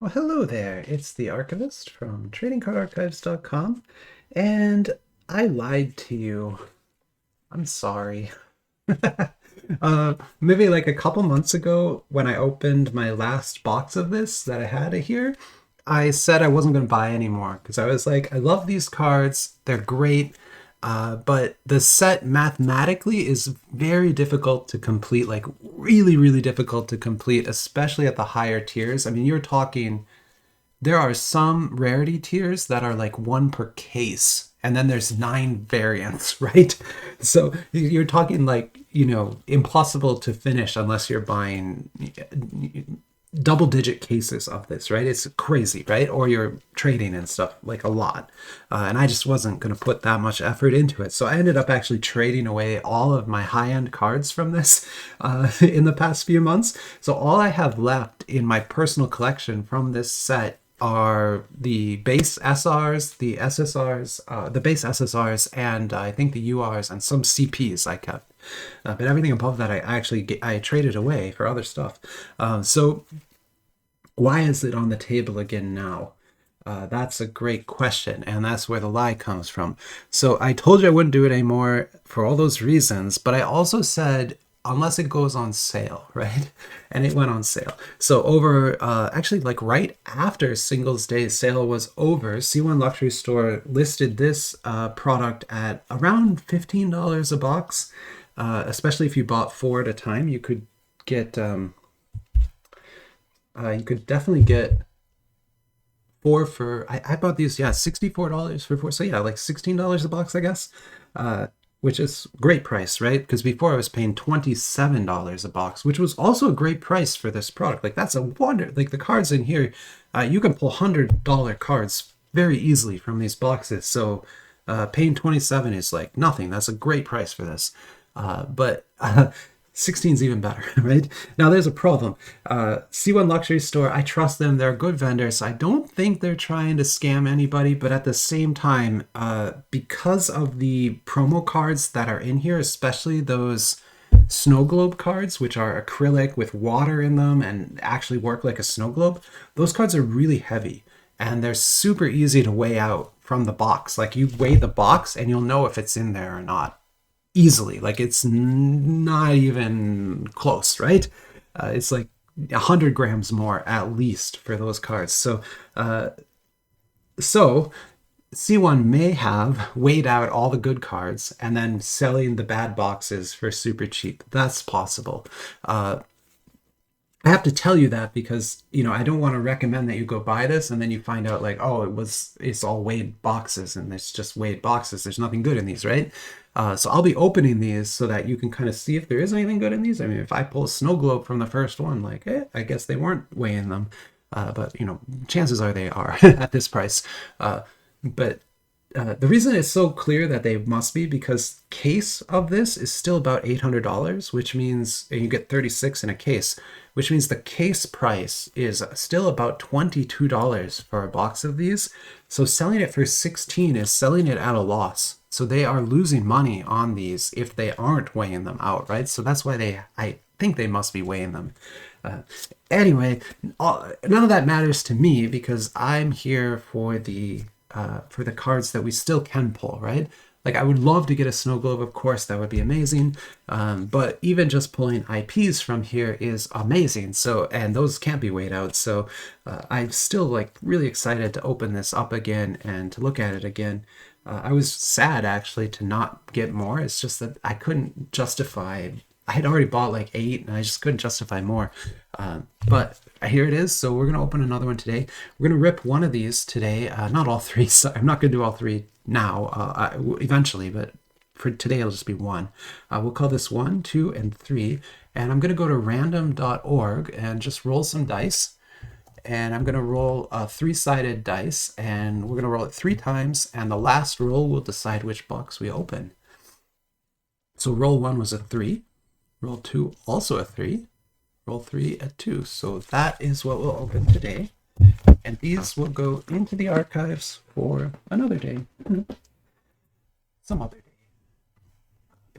Well, hello there. It's the archivist from tradingcardarchives.com, and I lied to you. I'm sorry. Maybe like a couple months ago, when I opened my last box of this that I had here, I said I wasn't going to buy anymore because I was like, I love these cards. They're great. But the set mathematically is very difficult to complete, like really, really difficult to complete, especially at the higher tiers. I mean, you're talking there are some rarity tiers that are like one per case, and then there's nine variants, right? So you're talking like, impossible to finish unless you're buying double digit cases of this, right? It's crazy, right? Or you're trading and stuff like a lot. And I just wasn't going to put that much effort into it. So I ended up actually trading away all of my high end cards from this in the past few months. So all I have left in my personal collection from this set are the base SRs, the SSRs, the base SSRs, and I think the URs and some CPs I kept. But everything above that, I traded away for other stuff. So why is it on the table again now? That's a great question, and that's where the lie comes from. So I told you I wouldn't do it anymore for all those reasons, but I also said unless it goes on sale, right? And it went on sale. So over, actually like right after Singles Day sale was over, C1 Luxury Store listed this product at around $15 a box. Especially if you bought four at a time, you could get, you could definitely get four for, I bought these, yeah, $64 for four. So yeah, like $16 a box, I guess. Which is great price, right? Because before I was paying $27 a box, which was also a great price for this product. Like that's a wonder. Like the cards in here, you can pull $100 cards very easily from these boxes. So paying 27 is like nothing. That's a great price for this. But 16 is even better, right? Now there's a problem. C1 Luxury Store, I trust them. They're a good vendor, so I don't think they're trying to scam anybody. But at the same time, because of the promo cards that are in here, especially those snow globe cards, which are acrylic with water in them and actually work like a snow globe, those cards are really heavy and they're super easy to weigh out from the box. Like you weigh the box and you'll know if it's in there or not easily. Like it's not even close, right? It's like 100 grams more at least for those cards. So C1 may have weighed out all the good cards and then selling the bad boxes for super cheap. That's possible. I have to tell you that because, I don't want to recommend that you go buy this and then you find out like, oh, it's all weighed boxes and it's just weighed boxes. There's nothing good in these, right? So I'll be opening these so that you can kind of see if there is anything good in these. I mean, if I pull a snow globe from the first one, like, I guess they weren't weighing them. But, chances are they are at this price. But the reason it's so clear that they must be because case of this is still about $800, which means and you get 36 in a case, which means the case price is still about $22 for a box of these. So selling it for 16 is selling it at a loss. So they are losing money on these if they aren't weighing them out, right? So that's why I think they must be weighing them. Anyway, none of that matters to me because I'm here for the cards that we still can pull, right? Like I would love to get a snow globe, of course, that would be amazing. But even just pulling IPs from here is amazing. So, and those can't be weighed out. So I'm still like really excited to open this up again and to look at it again. I was sad actually to not get more. It's just that I couldn't justify. I had already bought like 8 and I just couldn't justify more. But here it is. So we're going to open another one today. We're going to rip one of these today. Not all three. So I'm not going to do all three now, eventually, but for today it'll just be one. We'll call this 1, 2, and 3. And I'm going to go to random.org and just roll some dice. And I'm going to roll a 3-sided dice and we're going to roll it 3 times. And the last roll will decide which box we open. So roll 1 was a 3. Roll 2, also a 3. Roll 3, a 2. So that is what we'll open today. And these will go into the archives for another day. Some other day.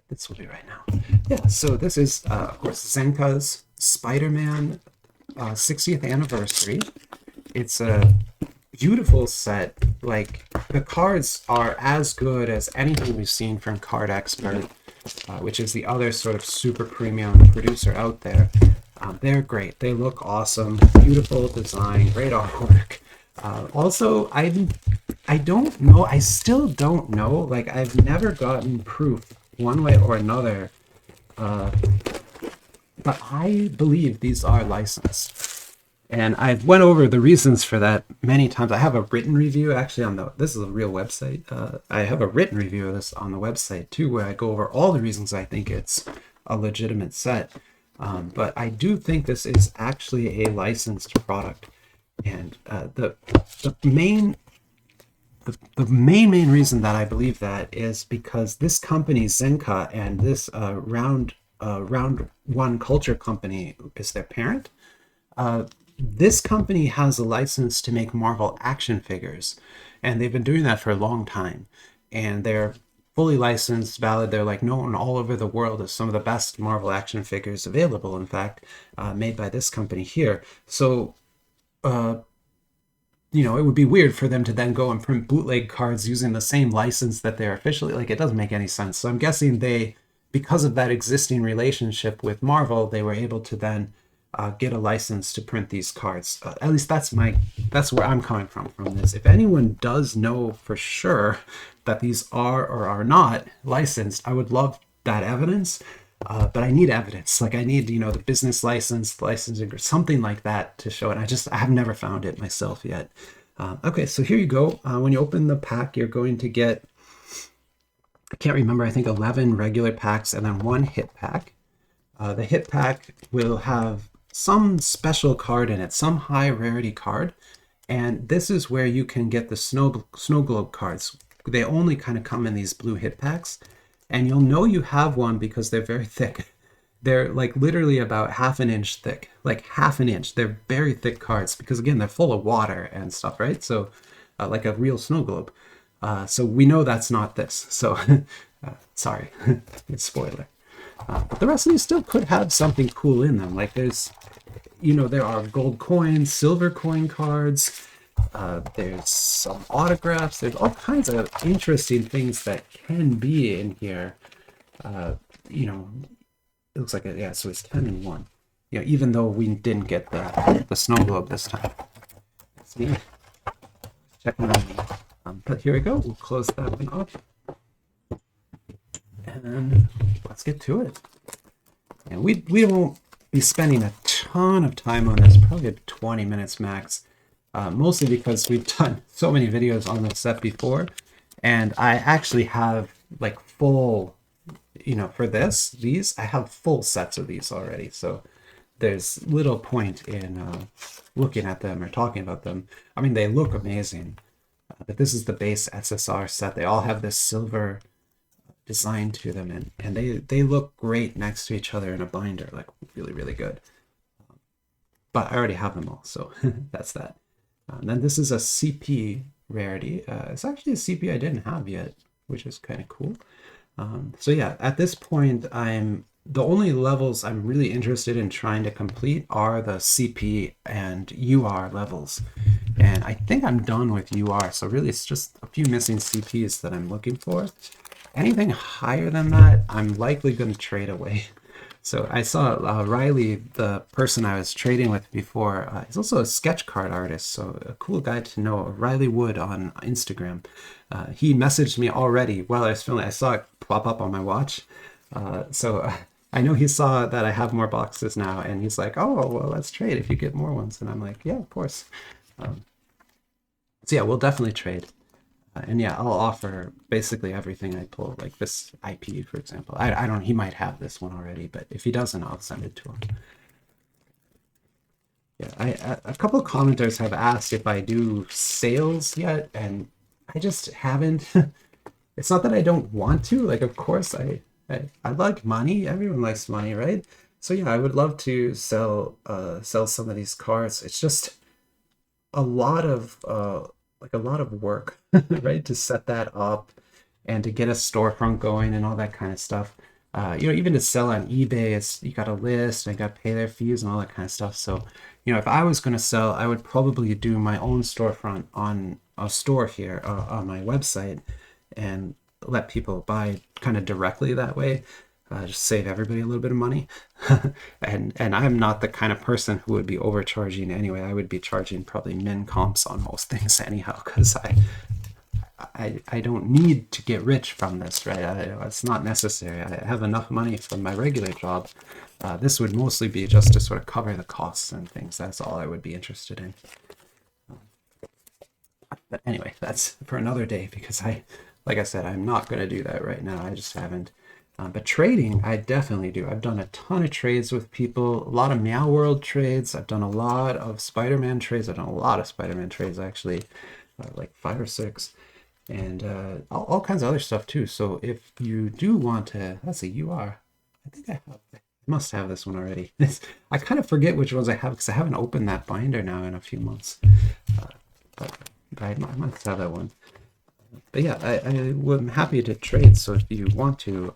This will be right now. Yeah, so this is, of course, Zhenka's Spider-Man 60th anniversary. It's a beautiful set. Like, the cards are as good as anything we've seen from Card Expert, which is the other sort of super premium producer out there. They're great. They look awesome. Beautiful design, great artwork. Also, I don't know. I still don't know. Like, I've never gotten proof one way or another, but I believe these are licensed. And I've went over the reasons for that many times. I have a written review actually on the, this is a real website. I have a written review of this on the website too, where I go over all the reasons I think it's a legitimate set. But I do think this is actually a licensed product. And the main reason that I believe that is because this company, Zhenka, and this Round One Culture Company is their parent. This company has a license to make Marvel action figures, and they've been doing that for a long time. And they're fully licensed, valid. They're like known all over the world as some of the best Marvel action figures available, in fact, made by this company here. So, you know, it would be weird for them to then go and print bootleg cards using the same license that they're officially, like, it doesn't make any sense. So I'm guessing they, because of that existing relationship with Marvel, they were able to then get a license to print these cards. At least that's where I'm coming from this. If anyone does know for sure that these are or are not licensed, I would love that evidence. But I need evidence. Like, I need, you know, the business license, licensing, or something like that to show it. I have never found it myself yet. Okay, so here you go. When you open the pack, you're going to get, I can't remember, I think 11 regular packs and then one hit pack. The hit pack will have some special card in it, some high rarity card. And this is where you can get the snow globe cards. They only kind of come in these blue hit packs. And you'll know you have one because they're very thick. They're like literally about half an inch thick, like half an inch. They're very thick cards because, again, they're full of water and stuff, right? So like a real snow globe. So we know that's not this. So sorry, it's spoiler. But the rest of these still could have something cool in them. Like, there's, you know, there are gold coins, silver coin cards. There's some autographs. There's all kinds of interesting things that can be in here. You know, it looks like yeah. So it's 10 and 1. You know, even though we didn't get the snow globe this time. That's me checking on me. But here we go. We'll close that one up, and let's get to it. And we won't be spending a ton of time on this. Probably 20 minutes max. Mostly because we've done so many videos on this set before, and I actually have like full, you know, for these, I have full sets of these already. So there's little point in looking at them or talking about them. I mean, they look amazing, but this is the base SSR set. They all have this silver design to them, and they look great next to each other in a binder, like really, really good. But I already have them all, so that's that. And then this is a CP rarity. It's actually a CP I didn't have yet, which is kind of cool. So yeah, at this point, the only levels I'm really interested in trying to complete are the CP and UR levels. And I think I'm done with UR. So really, it's just a few missing CPs that I'm looking for. Anything higher than that, I'm likely going to trade away. So I saw Riley, the person I was trading with before, he's also a sketch card artist, so a cool guy to know, Riley Wood on Instagram. He messaged me already while I was filming. I saw it pop up on my watch. So I know he saw that I have more boxes now, and he's like, oh, well, let's trade if you get more ones. And I'm like, yeah, of course. So yeah, we'll definitely trade. And yeah, I'll offer basically everything I pull, like this IP, for example. I don't, he might have this one already, but if he doesn't, I'll send it to him. Yeah, a couple of commenters have asked if I do sales yet, and I just haven't. It's not that I don't want to, like, of course I like money. Everyone likes money, right? So yeah, I would love to sell some of these cards. It's just a lot of work, right, to set that up and to get a storefront going and all that kind of stuff. Even to sell on eBay, you got to list and you got to pay their fees and all that kind of stuff. So, if I was going to sell, I would probably do my own storefront on a store here on my website and let people buy kind of directly that way. Just save everybody a little bit of money. and I'm not the kind of person who would be overcharging anyway. I would be charging probably min comps on most things anyhow, because I don't need to get rich from this, right? It's not necessary. I have enough money from my regular job. This would mostly be just to sort of cover the costs and things. That's all I would be interested in. But anyway, that's for another day, because like I said, I'm not going to do that right now. I just haven't. But trading, I definitely do. I've done a ton of trades with people, a lot of Meow World trades. I've done a lot of Spider-Man trades. I've done a lot of Spider-Man trades, actually, like 5 or 6. And all kinds of other stuff too. So if you do want to, let's see, I think I must have this one already. I kind of forget which ones I have because I haven't opened that binder now in a few months. But I must have that one. But yeah, I'm happy to trade. So if you want to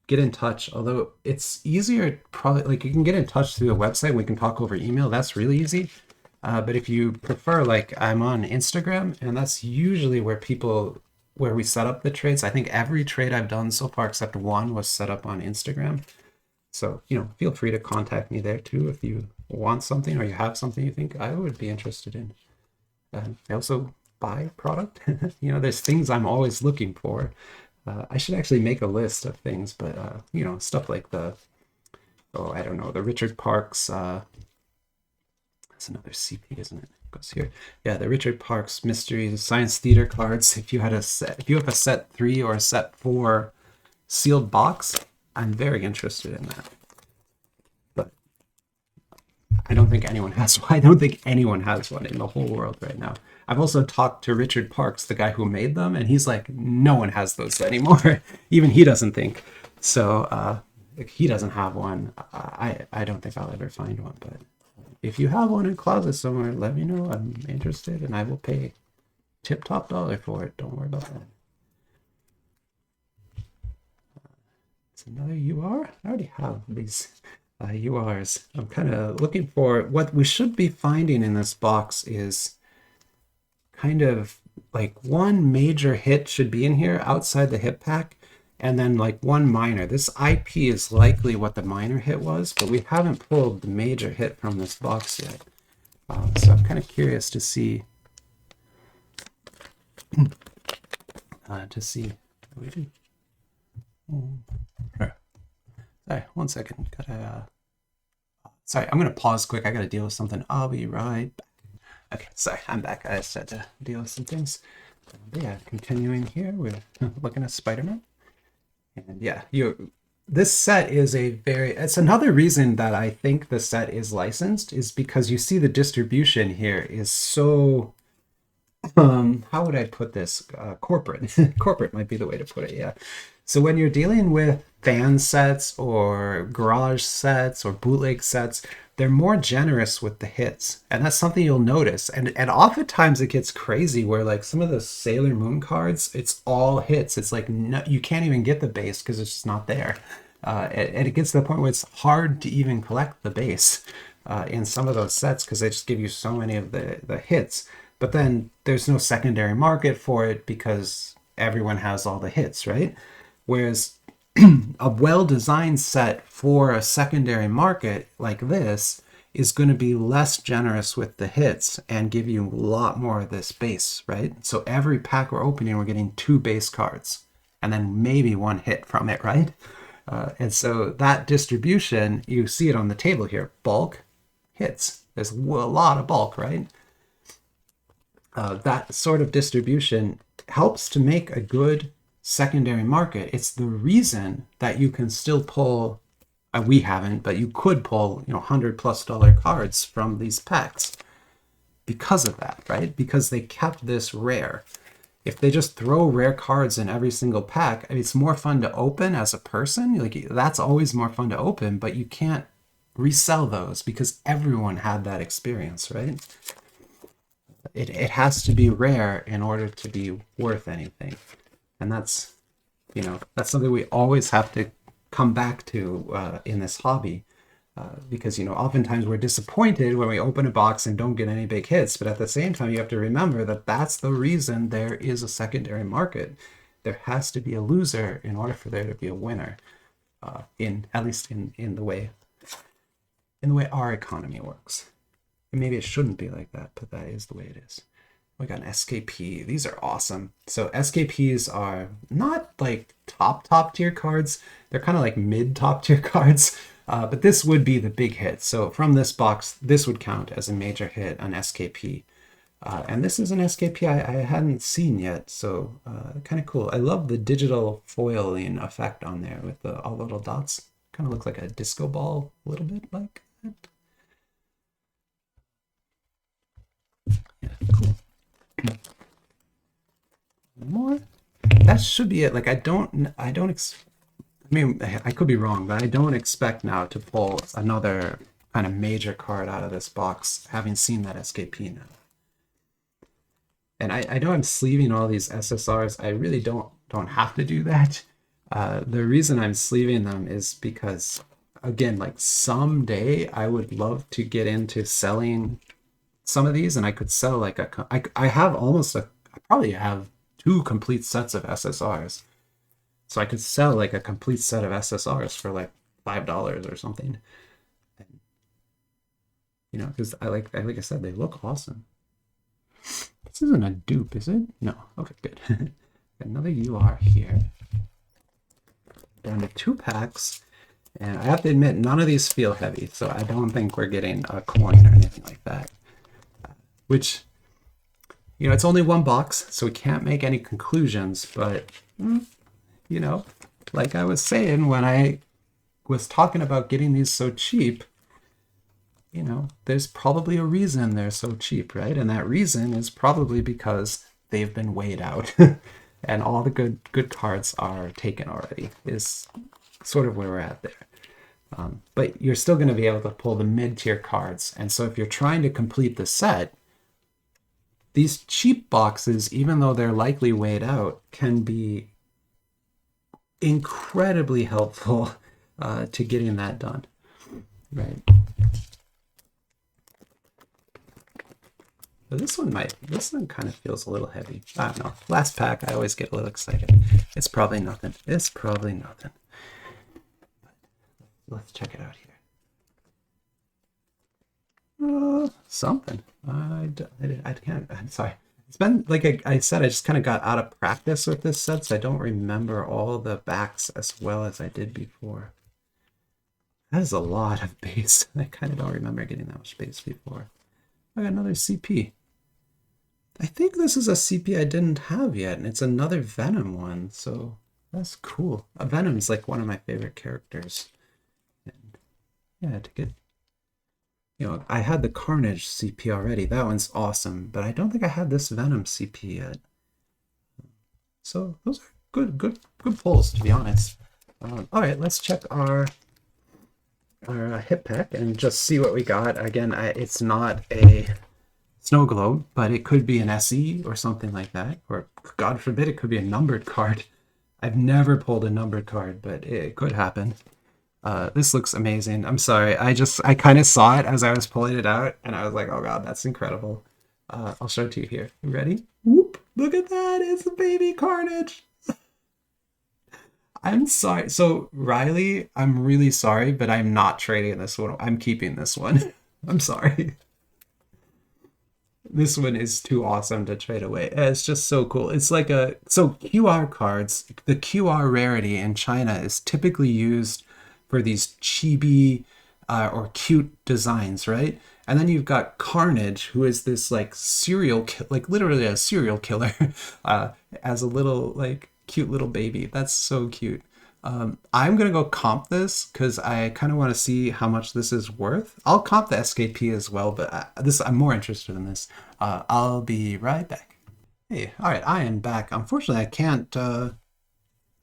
get in touch, although it's easier, probably, like, you can get in touch through the website. We can talk over email. That's really easy. But if you prefer, like, I'm on Instagram, and that's usually where we set up the trades. I think every trade I've done so far except one was set up on Instagram. So, feel free to contact me there too if you want something or you have something you think I would be interested in. I also buy product. There's things I'm always looking for. I should actually make a list of things, but, stuff like the Richard Parks, that's another CP, isn't it? Goes here. Yeah, the Richard Parks Mystery Science Theater cards. If you have a set 3 or a set 4 sealed box, I'm very interested in that. But I don't think anyone has one. I don't think anyone has one in the whole world right now. I've also talked to Richard Parks, the guy who made them, and he's like, no one has those anymore. Even he doesn't think. So if he doesn't have one, I don't think I'll ever find one. But if you have one in closet somewhere, let me know. I'm interested, and I will pay tip-top dollar for it. Don't worry about that. It's another UR. I already have these URs. I'm kind of looking for what we should be finding in this box is kind of like one major hit should be in here outside the hit pack, and then like one minor. This IP is likely what the minor hit was, but we haven't pulled the major hit from this box yet. So I'm kind of curious to see Sorry, one second. Sorry, I'm gonna pause quick. I gotta deal with something. I'll be right back. Okay, sorry, I'm back. I just had to deal with some things. But yeah, continuing here, we're looking at Spider-Man. And yeah, this set is it's another reason that I think the set is licensed, is because you see the distribution here is so, how would I put this? Corporate. Corporate might be the way to put it, yeah. So when you're dealing with fan sets or garage sets or bootleg sets, they're more generous with the hits, and that's something you'll notice. And oftentimes it gets crazy where, like, some of the Sailor Moon cards, it's all hits. It's like, no, you can't even get the base because it's just not there. And it gets to the point where it's hard to even collect the base in some of those sets because they just give you so many of the hits. But then there's no secondary market for it because everyone has all the hits, right? Whereas a well-designed set for a secondary market like this is going to be less generous with the hits and give you a lot more of this base, right? So every pack we're opening, we're getting 2 base cards and then maybe 1 hit from it, right? And so that distribution, you see it on the table here, bulk, hits. There's a lot of bulk, right? That sort of distribution helps to make a good secondary market. It's the reason that you can still pull, we haven't, but you could pull, $100+ cards from these packs because of that, right? Because they kept this rare. If they just throw rare cards in every single pack, it's more fun to open as a person. Like, that's always more fun to open, but you can't resell those because everyone had that experience, right? It has to be rare in order to be worth anything. And that's You know, that's something we always have to come back to in this hobby. Because, you know, oftentimes we're disappointed when we open a box and don't get any big hits. But at the same time, you have to remember that that's the reason there is a secondary market. There has to be a loser in order for there to be a winner. In at least in the way our economy works. And maybe it shouldn't be like that, but that is the way it is. We got an SKP. These are awesome. So SKPs are not like top tier cards. They're kind of like mid top tier cards. But this would be the big hit. So from this box, this would count as a major hit, an SKP. And this is an SKP I hadn't seen yet, so kind of cool. I love the digital foiling effect on there with all the little dots. Kind of looks like a disco ball, a little bit like that. Yeah, cool. One more. That should be it. Like I mean, I could be wrong, but I don't expect now to pull another kind of major card out of this box, having seen that SKP now. And I know I'm sleeving all these SSRs. I really don't have to do that. The reason I'm sleeving them is because, again, like someday I would love to get into selling some of these, and I could sell like I have almost I probably have 2 complete sets of SSRs. So I could sell like a complete set of SSRs for like $5 or something. And, you know, because like I said, they look awesome. This isn't a dupe, is it? No. Okay, good. Another UR here. Down to 2 packs. And I have to admit, none of these feel heavy, so I don't think we're getting a coin or anything like that. Which, you know, it's only 1 box, so we can't make any conclusions, but, you know, like I was saying when I was talking about getting these so cheap, you know, there's probably a reason they're so cheap, right? And that reason is probably because they've been weighed out and all the good cards are taken already, is sort of where we're at there. But you're still going to be able to pull the mid-tier cards. And so if you're trying to complete the set, these cheap boxes, even though they're likely weighed out, can be incredibly helpful to getting that done, right? But this one kind of feels a little heavy. I don't know. Last pack, I always get a little excited. It's probably nothing. It's probably nothing. Let's check it out here. Something. I can't. I'm sorry. It's been, like I said, I just kind of got out of practice with this set, so I don't remember all the backs as well as I did before. That is a lot of base. I kind of don't remember getting that much base before. I got another CP. I think this is a CP I didn't have yet, and it's another Venom one, so that's cool. Venom's like one of my favorite characters. And yeah, to get, you know, I had the Carnage CP already. That one's awesome, but I don't think I had this Venom CP yet. So those are good pulls, to be honest. All right, let's check our hit pack and just see what we got. Again, it's not a snow globe, but it could be an SE or something like that, or God forbid it could be a numbered card. I've never pulled a numbered card, but it could happen. This looks amazing. I'm sorry, I kind of saw it as I was pulling it out, and I was like, oh God, that's incredible. I'll show it to you here. You ready? Whoop! Look at that! It's a baby Carnage! I'm sorry. So, Riley, I'm really sorry, but I'm not trading this one. I'm keeping this one. I'm sorry. This one is too awesome to trade away. It's just so cool. It's like so QR cards, the QR rarity in China is typically used for these chibi or cute designs, right? And then you've got Carnage, who is this like like literally a serial killer as a little like cute little baby. That's so cute. I'm gonna go comp this because I kind of want to see how much this is worth. I'll comp the SKP as well, but I'm more interested in this. I'll be right back. Hey, all right, I am back. Unfortunately, I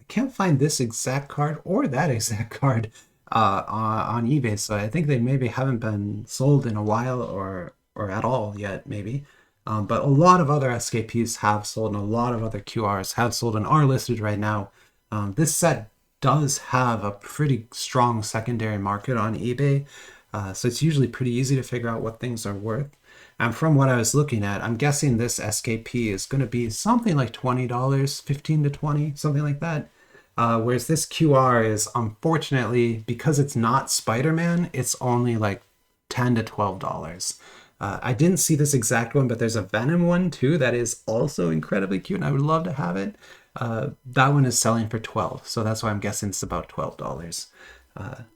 can't find this exact card or that exact card on eBay, so I think they maybe haven't been sold in a while or at all yet, maybe. But a lot of other SKPs have sold, and a lot of other QRs have sold and are listed right now. This set does have a pretty strong secondary market on eBay, so it's usually pretty easy to figure out what things are worth. And from what I was looking at, I'm guessing this SKP is going to be something like $20, 15 to 20, something like that. Whereas this QR is, unfortunately, because it's not Spider-Man, it's only like $10 to $12. I didn't see this exact one, but there's a Venom one too that is also incredibly cute, and I would love to have it. That one is selling for 12, so that's why I'm guessing it's about $12,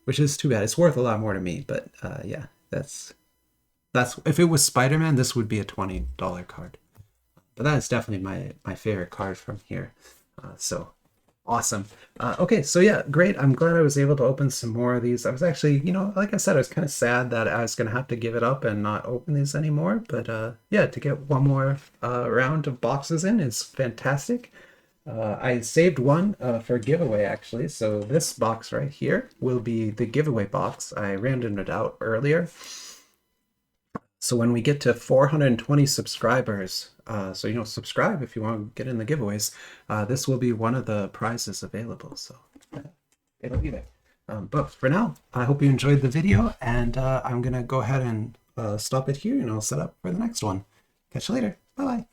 which is too bad. It's worth a lot more to me, but yeah, that's if it was Spider-Man, this would be a $20 card. But that is definitely my favorite card from here. So awesome. Okay, so yeah, great. I'm glad I was able to open some more of these. I was actually, like I said, I was kind of sad that I was going to have to give it up and not open these anymore. But yeah, to get one more round of boxes in is fantastic. I saved one for giveaway, actually. So this box right here will be the giveaway box. I randomed it out earlier. So when we get to 420 subscribers, so subscribe if you want to get in the giveaways, this will be one of the prizes available. So it'll be there. But for now, I hope you enjoyed the video, and I'm gonna go ahead and stop it here, and I'll set up for the next one. Catch you later. Bye bye.